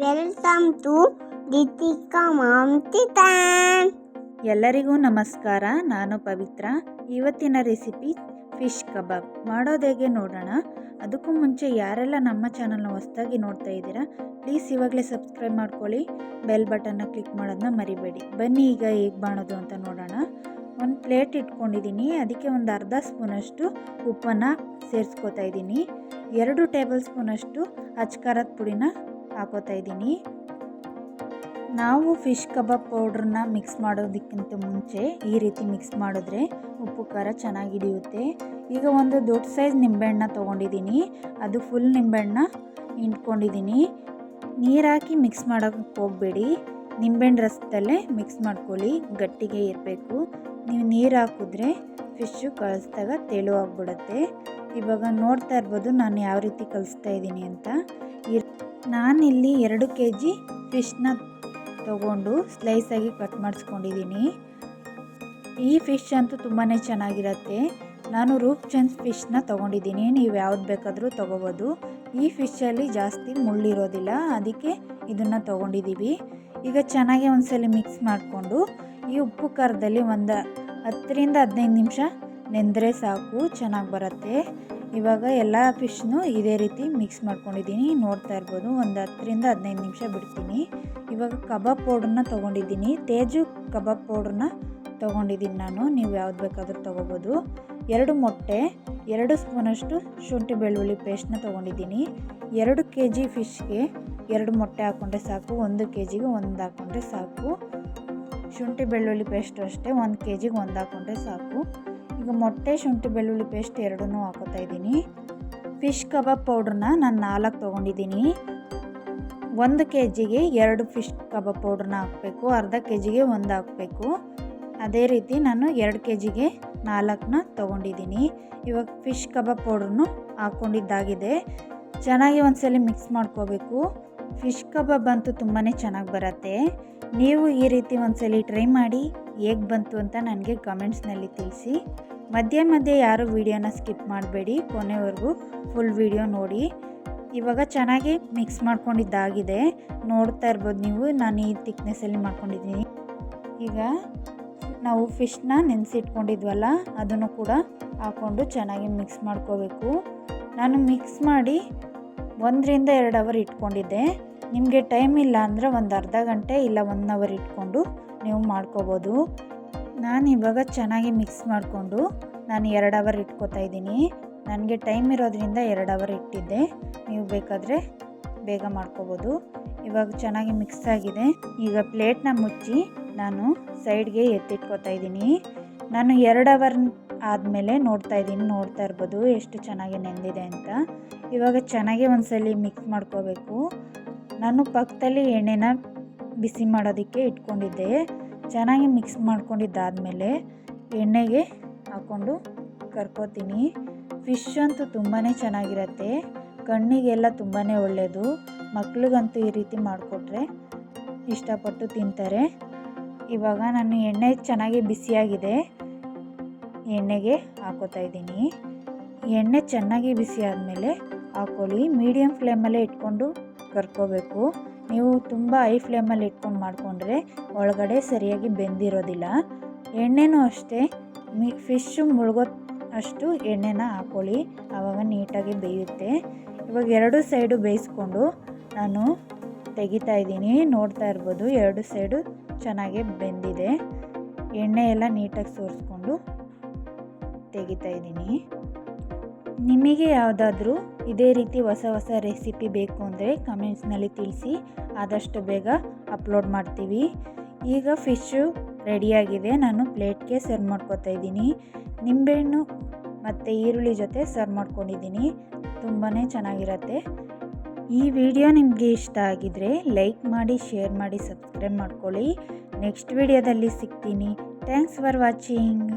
Welcome to Deepika mom kitchen. ಎಲ್ಲರಿಗೂ ನಮಸ್ಕಾರ. ನಾನು ಪವಿತ್ರ. ಇವತ್ತಿನ ರೆಸಿಪಿ ಫಿಶ್ ಕಬಾಬ್ ಮಾಡೋದು ಹೇಗೆ ನೋಡೋಣ. ಅದಕ್ಕೂ ಮುಂಚೆ ಯಾರೆಲ್ಲ ನಮ್ಮ ಚಾನಲ್ನ ಹೊಸದಾಗಿ ನೋಡ್ತಾ ಇದ್ದೀರಾ ಪ್ಲೀಸ್ ಇವಾಗಲೇ ಸಬ್ಸ್ಕ್ರೈಬ್ ಮಾಡ್ಕೊಳ್ಳಿ, ಬೆಲ್ ಬಟನ್ನ ಕ್ಲಿಕ್ ಮಾಡೋದನ್ನ ಮರಿಬೇಡಿ. ಬನ್ನಿ ಈಗ ಹೇಗೆ ಮಾಡೋದು ಅಂತ ನೋಡೋಣ. ಒಂದು ಪ್ಲೇಟ್ ಇಟ್ಕೊಂಡಿದ್ದೀನಿ, ಅದಕ್ಕೆ ಒಂದು ಅರ್ಧ ಸ್ಪೂನಷ್ಟು ಉಪ್ಪನ್ನು ಸೇರಿಸ್ಕೊತಾ ಇದ್ದೀನಿ. 2 ಟೇಬಲ್ ಸ್ಪೂನಷ್ಟು ಅಚ್ಕಾರದ ಪುಡಿನ ಹಾಕೋತಾ ಇದ್ದೀನಿ. ನಾವು ಫಿಶ್ ಕಬಾಬ್ ಪೌಡ್ರನ್ನ ಮಿಕ್ಸ್ ಮಾಡೋದಕ್ಕಿಂತ ಮುಂಚೆ ಈ ರೀತಿ ಮಿಕ್ಸ್ ಮಾಡಿದ್ರೆ ಉಪ್ಪು ಖಾರ ಚೆನ್ನಾಗಿ ಹಿಡಿಯುತ್ತೆ. ಈಗ ಒಂದು ದೊಡ್ಡ ಸೈಜ್ ನಿಂಬೆಹಣ್ಣ ತೊಗೊಂಡಿದ್ದೀನಿ, ಅದು ಫುಲ್ ನಿಂಬೆಹಣ್ಣ ಹಿಂಡ್ಕೊಂಡಿದ್ದೀನಿ. ನೀರು ಹಾಕಿ ಮಿಕ್ಸ್ ಮಾಡೋಕ್ಕೆ ಹೋಗಬೇಡಿ, ನಿಂಬೆಹಣ್ಣು ರಸದಲ್ಲೇ ಮಿಕ್ಸ್ ಮಾಡ್ಕೊಳ್ಳಿ, ಗಟ್ಟಿಗೆ ಇರಬೇಕು. ನೀವು ನೀರು ಹಾಕಿದ್ರೆ ಫಿಶ್ಶು ಕಳಿಸಿದಾಗ ತೆಳು ಆಗಿಬಿಡುತ್ತೆ. ಇವಾಗ ನೋಡ್ತಾ ಇರ್ಬೋದು ನಾನು ಯಾವ ರೀತಿ ಕಲಿಸ್ತಾ ಇದ್ದೀನಿ ಅಂತ. ನಾನಿಲ್ಲಿ 2 kg ಫಿಶ್ನ ತಗೊಂಡು ಸ್ಲೈಸಾಗಿ ಕಟ್ ಮಾಡಿಸ್ಕೊಂಡಿದ್ದೀನಿ. ಈ ಫಿಶ್ ಅಂತೂ ತುಂಬಾ ಚೆನ್ನಾಗಿರುತ್ತೆ. ನಾನು ರೂಪ್ ಚಂದ್ ಫಿಶ್ನ ತೊಗೊಂಡಿದ್ದೀನಿ, ನೀವು ಯಾವ್ದು ಬೇಕಾದರೂ ತೊಗೋಬೋದು. ಈ ಫಿಶಲ್ಲಿ ಜಾಸ್ತಿ ಮುಳ್ಳಿರೋದಿಲ್ಲ, ಅದಕ್ಕೆ ಇದನ್ನು ತೊಗೊಂಡಿದ್ದೀವಿ. ಈಗ ಚೆನ್ನಾಗಿ ಒಂದ್ಸಲ ಮಿಕ್ಸ್ ಮಾಡಿಕೊಂಡು ಈ ಉಪ್ಪು ಖಾರದಲ್ಲಿ ಒಂದು 10 ರಿಂದ 15 ನಿಮಿಷ ನೆಂದರೆ ಸಾಕು, ಚೆನ್ನಾಗಿ ಬರುತ್ತೆ. ಇವಾಗ ಎಲ್ಲ ಫಿಶ್ನು ಇದೇ ರೀತಿ ಮಿಕ್ಸ್ ಮಾಡ್ಕೊಂಡಿದ್ದೀನಿ, ನೋಡ್ತಾ ಇರ್ಬೋದು. ಒಂದು 10 ರಿಂದ 15 ನಿಮಿಷ ಬಿಡ್ತೀನಿ. ಇವಾಗ ಕಬಾಬ್ ಪೌಡ್ರನ್ನ ತೊಗೊಂಡಿದ್ದೀನಿ, ತೇಜು ಕಬಾಬ್ ಪೌಡ್ರನ್ನ ತೊಗೊಂಡಿದ್ದೀನಿ ನಾನು, ನೀವು ಯಾವ್ದು ಬೇಕಾದರೂ ತೊಗೋಬೋದು. 2 ಮೊಟ್ಟೆ, 2 ಸ್ಪೂನಷ್ಟು ಶುಂಠಿ ಬೆಳ್ಳುಳ್ಳಿ ಪೇಸ್ಟ್ನ ತೊಗೊಂಡಿದ್ದೀನಿ. 2 kg ಫಿಶ್ಗೆ 2 ಮೊಟ್ಟೆ ಹಾಕ್ಕೊಂಡ್ರೆ ಸಾಕು, 1 kgಗೆ 1 ಹಾಕ್ಕೊಂಡ್ರೆ ಸಾಕು. ಶುಂಠಿ ಬೆಳ್ಳುಳ್ಳಿ ಪೇಸ್ಟ್ ಅಷ್ಟೇ, 1 kgಗೆ 1 ಹಾಕ್ಕೊಂಡ್ರೆ ಸಾಕು. ಈಗ ಮೊಟ್ಟೆ, ಶುಂಠಿ ಬೆಳ್ಳುಳ್ಳಿ ಪೇಸ್ಟ್ ಎರಡನ್ನೂ ಹಾಕೋತಾ ಇದ್ದೀನಿ. ಫಿಶ್ ಕಬಾಬ್ ಪೌಡ್ರನ್ನ ನಾನು 4 ತೊಗೊಂಡಿದ್ದೀನಿ. 1 kgಗೆ 2 ಫಿಶ್ ಕಬಾಬ್ ಪೌಡ್ರನ್ನ ಹಾಕಬೇಕು, ಅರ್ಧ kgಗೆ 1 ಹಾಕಬೇಕು. ಅದೇ ರೀತಿ ನಾನು 2 kgಗೆ 4ನ ತೊಗೊಂಡಿದ್ದೀನಿ. ಇವಾಗ ಫಿಶ್ ಕಬಾಬ್ ಪೌಡ್ರನ್ನು ಹಾಕ್ಕೊಂಡಿದ್ದಾಗಿದೆ. ಚೆನ್ನಾಗಿ ಒಂದ್ಸಲ ಮಿಕ್ಸ್ ಮಾಡ್ಕೋಬೇಕು. ಫಿಶ್ ಕಬಾಬ್ ಅಂತೂ ತುಂಬಾ ಚೆನ್ನಾಗಿ ಬರುತ್ತೆ. ನೀವು ಈ ರೀತಿ ಒಂದ್ಸಲ ಟ್ರೈ ಮಾಡಿ, ಹೇಗೆ ಬಂತು ಅಂತ ನನಗೆ ಕಮೆಂಟ್ಸ್ನಲ್ಲಿ ತಿಳಿಸಿ. ಮಧ್ಯೆ ಮಧ್ಯೆ ಯಾರು ವಿಡಿಯೋನ ಸ್ಕಿಪ್ ಮಾಡಬೇಡಿ, ಕೊನೆವರೆಗೂ ಫುಲ್ ವಿಡಿಯೋ ನೋಡಿ. ಇವಾಗ ಚೆನ್ನಾಗಿ ಮಿಕ್ಸ್ ಮಾಡ್ಕೊಂಡಿದ್ದಾಗಿದೆ, ನೋಡ್ತಾ ಇರ್ಬೋದು ನೀವು. ನಾನು ಈ ಥಿಕ್ನೆಸ್ಸಲ್ಲಿ ಮಾಡ್ಕೊಂಡಿದ್ದೀನಿ. ಈಗ ನಾವು ಫಿಶ್ನ ನೆನೆಸಿಟ್ಕೊಂಡಿದ್ವಲ್ಲ, ಅದನ್ನು ಕೂಡ ಹಾಕ್ಕೊಂಡು ಚೆನ್ನಾಗಿ ಮಿಕ್ಸ್ ಮಾಡ್ಕೋಬೇಕು. ನಾನು ಮಿಕ್ಸ್ ಮಾಡಿ 1 ರಿಂದ 2 ಅವರ್ ಇಟ್ಕೊಂಡಿದ್ದೆ. ನಿಮಗೆ ಟೈಮ್ ಇಲ್ಲ ಅಂದರೆ ಒಂದು ಅರ್ಧ ಗಂಟೆ ಇಲ್ಲ 1 ಅವರ್ ಇಟ್ಕೊಂಡು ನೀವು ಮಾಡ್ಕೋಬೋದು. ನಾನು ಇವಾಗ ಚೆನ್ನಾಗಿ ಮಿಕ್ಸ್ ಮಾಡಿಕೊಂಡು ನಾನು 2 ಅವರ್ ಇಟ್ಕೋತಾ ಇದ್ದೀನಿ. ನನಗೆ ಟೈಮ್ ಇರೋದ್ರಿಂದ 2 ಅವರ್ ಇಟ್ಟಿದ್ದೆ, ನೀವು ಬೇಕಾದರೆ ಬೇಗ ಮಾಡ್ಕೋಬೋದು. ಇವಾಗ ಚೆನ್ನಾಗಿ ಮಿಕ್ಸ್ ಆಗಿದೆ. ಈಗ ಪ್ಲೇಟ್ನ ಮುಚ್ಚಿ ನಾನು ಸೈಡ್ಗೆ ಎತ್ತಿಟ್ಕೋತಾ ಇದ್ದೀನಿ. ನಾನು 2 ಅವರ್ ಆದಮೇಲೆ ನೋಡ್ತಾ ಇರ್ಬೋದು ಎಷ್ಟು ಚೆನ್ನಾಗಿ ನೆಂದಿದೆ ಅಂತ. ಇವಾಗ ಚೆನ್ನಾಗಿ ಒಂದ್ಸಲ ಮಿಕ್ಸ್ ಮಾಡ್ಕೋಬೇಕು. ನಾನು ಪಕ್ಕದಲ್ಲಿ ಎಣ್ಣೆನ ಬಿಸಿ ಮಾಡೋದಕ್ಕೆ ಇಟ್ಕೊಂಡಿದ್ದೆ. ಚೆನ್ನಾಗಿ ಮಿಕ್ಸ್ ಮಾಡ್ಕೊಂಡಿದ್ದಾದಮೇಲೆ ಎಣ್ಣೆಗೆ ಹಾಕ್ಕೊಂಡು ಕರ್ಕೋತೀನಿ. ಫಿಶ್ ಅಂತೂ ತುಂಬಾ ಚೆನ್ನಾಗಿರುತ್ತೆ, ಕಣ್ಣಿಗೆಲ್ಲ ತುಂಬಾ ಒಳ್ಳೆಯದು. ಮಕ್ಳಿಗಂತೂ ಈ ರೀತಿ ಮಾಡಿಕೊಟ್ರೆ ಇಷ್ಟಪಟ್ಟು ತಿಂತಾರೆ. ಇವಾಗ ನಾನು ಎಣ್ಣೆ ಚೆನ್ನಾಗಿ ಬಿಸಿಯಾಗಿದೆ, ಎಣ್ಣೆಗೆ ಹಾಕೋತಾ ಇದ್ದೀನಿ. ಎಣ್ಣೆ ಚೆನ್ನಾಗಿ ಬಿಸಿ ಆದಮೇಲೆ ಹಾಕ್ಕೊಳ್ಳಿ. ಮೀಡಿಯಮ್ ಫ್ಲೇಮಲ್ಲೇ ಇಟ್ಕೊಂಡು ಕರ್ಕೋಬೇಕು. ನೀವು ತುಂಬ ಹೈ ಫ್ಲೇಮಲ್ಲಿ ಇಟ್ಕೊಂಡು ಮಾಡಿಕೊಂಡ್ರೆ ಒಳಗಡೆ ಸರಿಯಾಗಿ ಬೆಂದಿರೋದಿಲ್ಲ. ಎಣ್ಣೆನೂ ಅಷ್ಟೇ, ಫಿಶ್ಶು ಮುಳುಗೋ ಅಷ್ಟು ಎಣ್ಣೆನ ಹಾಕ್ಕೊಳ್ಳಿ, ಆವಾಗ ನೀಟಾಗಿ ಬೇಯುತ್ತೆ. ಇವಾಗ 2 ಸೈಡು ಬೇಯಿಸ್ಕೊಂಡು ನಾನು ತೆಗಿತಾ ಇದ್ದೀನಿ, ನೋಡ್ತಾ ಇರ್ಬೋದು 2 ಸೈಡು ಚೆನ್ನಾಗಿ ಬೆಂದಿದೆ. ಎಣ್ಣೆ ಎಲ್ಲ ನೀಟಾಗಿ ಸೋರಿಸ್ಕೊಂಡು ತೆಗಿತಾ ಇದ್ದೀನಿ. ನಿಮಗೆ ಯಾವುದಾದ್ರೂ ಇದೇ ರೀತಿ ಹೊಸ ರೆಸಿಪಿ ಬೇಕು ಅಂದರೆ ಕಮೆಂಟ್ಸ್ನಲ್ಲಿ ತಿಳಿಸಿ, ಆದಷ್ಟು ಬೇಗ ಅಪ್ಲೋಡ್ ಮಾಡ್ತೀವಿ. ಈಗ ಫಿಶ್ಶು ರೆಡಿಯಾಗಿದೆ, ನಾನು ಪ್ಲೇಟ್ಗೆ ಸರ್ವ್ ಮಾಡ್ಕೊತಾ ಇದ್ದೀನಿ. ನಿಂಬೆಹಣ್ಣು ಮತ್ತು ಈರುಳ್ಳಿ ಜೊತೆ ಸರ್ವ್ ಮಾಡ್ಕೊಂಡಿದ್ದೀನಿ, ತುಂಬಾ ಚೆನ್ನಾಗಿರುತ್ತೆ. ಈ ವಿಡಿಯೋ ನಿಮಗೆ ಇಷ್ಟ ಆಗಿದರೆ ಲೈಕ್ ಮಾಡಿ, ಶೇರ್ ಮಾಡಿ, ಸಬ್ಸ್ಕ್ರೈಬ್ ಮಾಡ್ಕೊಳ್ಳಿ. ನೆಕ್ಸ್ಟ್ ವಿಡಿಯೋದಲ್ಲಿ ಸಿಗ್ತೀನಿ. Thanks for watching.